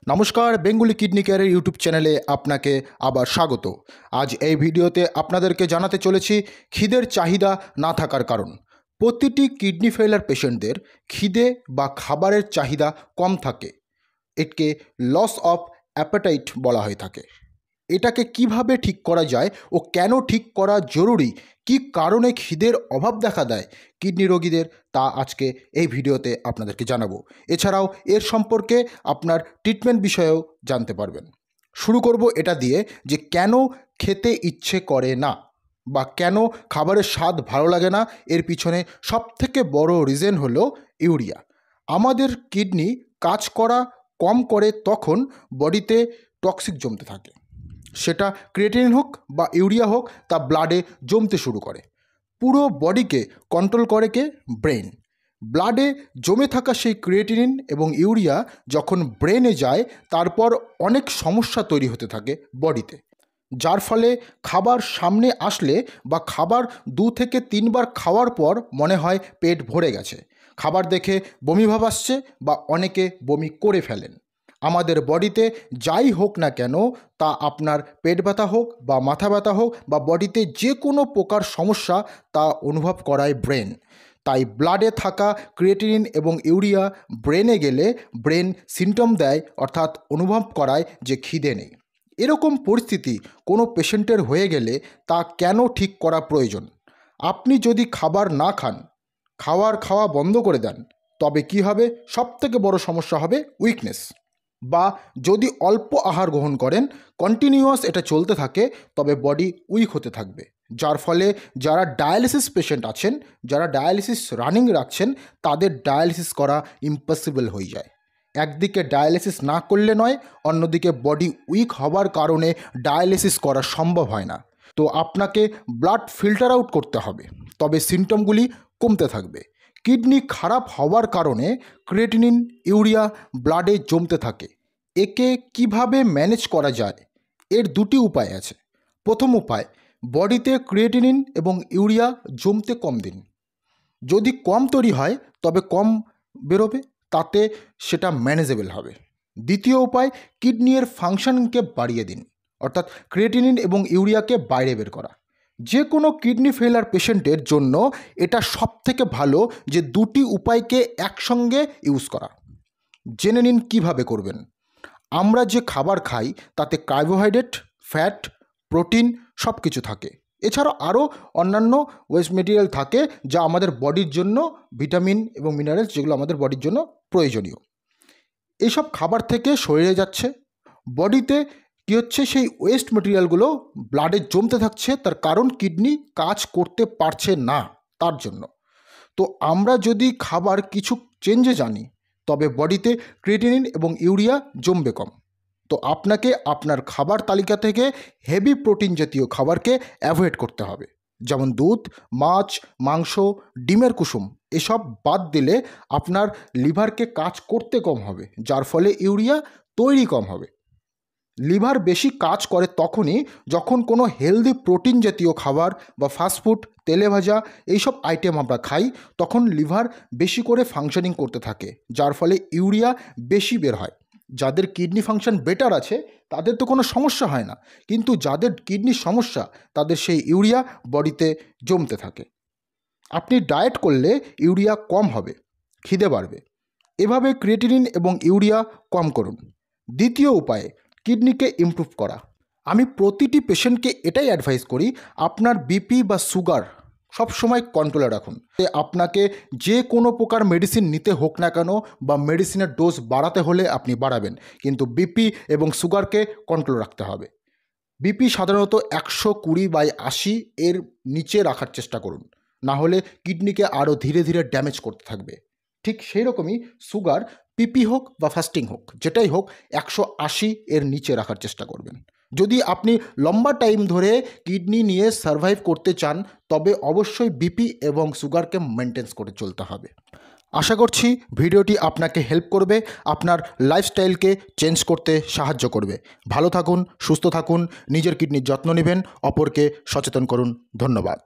নমস্কার, Bengali kidney কেয়ারের YouTube চ্যানেলে আপনাকে আবার স্বাগত। আজ এই ভিডিওতে আপনাদেরকে জানাতে চলেছি খিদের চাহিদা না থাকার কারণ। প্রতিটি কিডনি ফেলার পেশেন্টদের খিদে বা খাবারের চাহিদা কম থাকে। একে লস অফ অ্যাপেটাইট বলা হয়ে থাকে। এটাকে কিভাবে ঠিক করা যায় ও কেন ঠিক করা জরুরি, কী কারণে খিদের অভাব দেখা দেয় কিডনি রোগীদের, তা আজকে এই ভিডিওতে আপনাদেরকে জানাবো। এছাড়াও এর সম্পর্কে আপনার ট্রিটমেন্ট বিষয়েও জানতে পারবেন। শুরু করব এটা দিয়ে যে কেন খেতে ইচ্ছে করে না বা কেন খাবারের স্বাদ ভালো লাগে না। এর পিছনে সবথেকে বড় রিজন হলো ইউরিয়া। আমাদের কিডনি কাজ করা কম করে তখন বডিতে টক্সিক জমতে থাকে। সেটা ক্রিয়েটিনিন হোক বা ইউরিয়া হোক, তা ব্লাডে জমতে শুরু করে। পুরো বডিকে কন্ট্রোল করে কে? ব্রেন। ব্লাডে জমে থাকা সেই ক্রিয়েটিনিন এবং ইউরিয়া যখন ব্রেনে যায়, তারপর অনেক সমস্যা তৈরি হতে থাকে বডিতে, যার ফলে খাবার সামনে আসলে বা খাবার 2 থেকে 3 বার খাওয়ার পর মনে হয় পেট ভরে গেছে। খাবার দেখে বমি ভাব আসছে বা অনেকে বমি করে ফেলেন। আমাদের বডিতে যাই হোক না কেন, তা আপনার পেট ব্যথা হোক বা মাথা ব্যথা হোক বা বডিতে যে কোনো প্রকার সমস্যা, তা অনুভব করায় ব্রেন। তাই ব্লাডে থাকা ক্রিয়েটিনিন এবং ইউরিয়া ব্রেনে গেলে ব্রেন সিমটম দেয়, অর্থাৎ অনুভব করায় যে খিদে নেই। এরকম পরিস্থিতি কোনো পেশেন্টের হয়ে গেলে তা কেন ঠিক করা প্রয়োজন? আপনি যদি খাবার না খান, খাওয়া বন্ধ করে দেন, তবে কি হবে? সবথেকে বড় সমস্যা হবে উইকনেস। বা যদি অল্প আহার গ্রহণ করেন, কন্টিনিউয়াস এটা চলতে থাকে, তবে বডি উইক হতে থাকবে। যার ফলে যারা ডায়ালিসিস পেশেন্ট আছেন, যারা ডায়ালিসিস রানিং রাখছেন, তাদের ডায়ালিসিস করা ইম্পসিবল হয়ে যায়। একদিকে ডায়ালিসিস না করলে নয়, অন্যদিকে বডি উইক হওয়ার কারণে ডায়ালিসিস করা সম্ভব হয় না। তো আপনাকে ব্লাড ফিল্টার আউট করতে হবে, তবে সিমটমগুলি কমতে থাকবে। কিডনি খারাপ হওয়ার কারণে ক্রিয়েটিনিন, ইউরিয়া ব্লাডে জমতে থাকে। একে কিভাবে ম্যানেজ করা যায়? এর 2টি উপায় আছে। প্রথম উপায়, বডিতে ক্রিয়েটিনিন এবং ইউরিয়া জমতে কম দিন। যদি কম তৈরি হয় তবে কম বেরোবে, তাতে সেটা ম্যানেজেবল হবে। দ্বিতীয় উপায়, কিডনির ফাংশনকে বাড়িয়ে দিন, অর্থাৎ ক্রিয়েটিনিন এবং ইউরিয়াকে বাইরে বের করা। যে কোনো কিডনি ফেলার পেশেন্টের জন্য এটা সবথেকে ভালো যে 2টি উপায়কে একসঙ্গে ইউজ করা। জেনে নিন কিভাবে করবেন। আমরা যে খাবার খাই তাতে কার্বোহাইড্রেট, ফ্যাট, প্রোটিন সব কিছু থাকে। এছাড়াও আরও অন্যান্য ওয়েস্ট মেটেরিয়াল থাকে, যা আমাদের বডির জন্য ভিটামিন এবং মিনারেলস, যেগুলো আমাদের বডির জন্য প্রয়োজনীয়। এইসব খাবার থেকে শরীরে যাচ্ছে, বডিতে কী হচ্ছে? সেই ওয়েস্ট মেটেরিয়ালগুলো ব্লাডে জমতে থাকছে। তার কারণ কিডনি কাজ করতে পারছে না, তার জন্য। তো আমরা যদি খাবার কিছু চেঞ্জে জানি, তবে বডিতে ক্রিয়েটিনিন এবং ইউরিয়া জমবে কম। তো আপনাকে আপনার খাবার তালিকা থেকে হেভি প্রোটিন জাতীয় খাবারকে অ্যাভয়েড করতে হবে, যেমন দুধ, মাছ, মাংস, ডিমের কুসুম। এসব বাদ দিলে আপনার লিভারকে কাজ করতে কম হবে, যার ফলে ইউরিয়া তৈরি কম হবে। লিভার বেশি কাজ করে তখনই যখন কোনো হেলদি প্রোটিন জাতীয় খাবার বা ফাস্টফুড, তেলে ভাজা এইসব আইটেম আমরা খাই, তখন লিভার বেশি করে ফাংশনিং করতে থাকে, যার ফলে ইউরিয়া বেশি বের হয়। যাদের কিডনি ফাংশন বেটার আছে তাদের তো কোনো সমস্যা হয় না, কিন্তু যাদের কিডনির সমস্যা, তাদের সেই ইউরিয়া বডিতে জমতে থাকে। আপনি ডায়েট করলে ইউরিয়া কম হবে, খিদে বাড়বে। এভাবে ক্রিয়েটিনিন এবং ইউরিয়া কম করুন। দ্বিতীয় উপায়ে, কিডনিকে ইমপ্রুভ করা। আমি প্রতিটি পেশেন্টকে এটাই অ্যাডভাইস করি, আপনার বিপি বা সুগার সবসময় কন্ট্রোলে রাখুন। আপনাকে যে কোনো প্রকার মেডিসিন নিতে হোক না কেন বা মেডিসিনের ডোজ বাড়াতে হলে আপনি বাড়াবেন, কিন্তু বিপি এবং সুগারকে কন্ট্রোল রাখতে হবে। বিপি সাধারণত 120/80 এর নিচে রাখার চেষ্টা করুন, না হলে কিডনিকে আরও ধীরে ধীরে ড্যামেজ করতে থাকবে। ঠিক সেই রকমই সুগার, পিপি হোক বা ফাস্টিং হোক, যেটাই হোক 180 এর নিচে রাখার চেষ্টা করবেন। যদি আপনি লম্বা টাইম ধরে কিডনি নিয়ে সার্ভাইভ করতে চান, তবে অবশ্যই বিপি এবং সুগারকে মেনটেন করে চলতে হবে। আশা করছি ভিডিওটি আপনাকে হেল্প করবে, আপনার লাইফস্টাইলকে চেঞ্জ করতে সাহায্য করবে। ভালো থাকুন, সুস্থ থাকুন, নিজের কিডনির যত্ন নেবেন, অপরকে সচেতন করুন। ধন্যবাদ।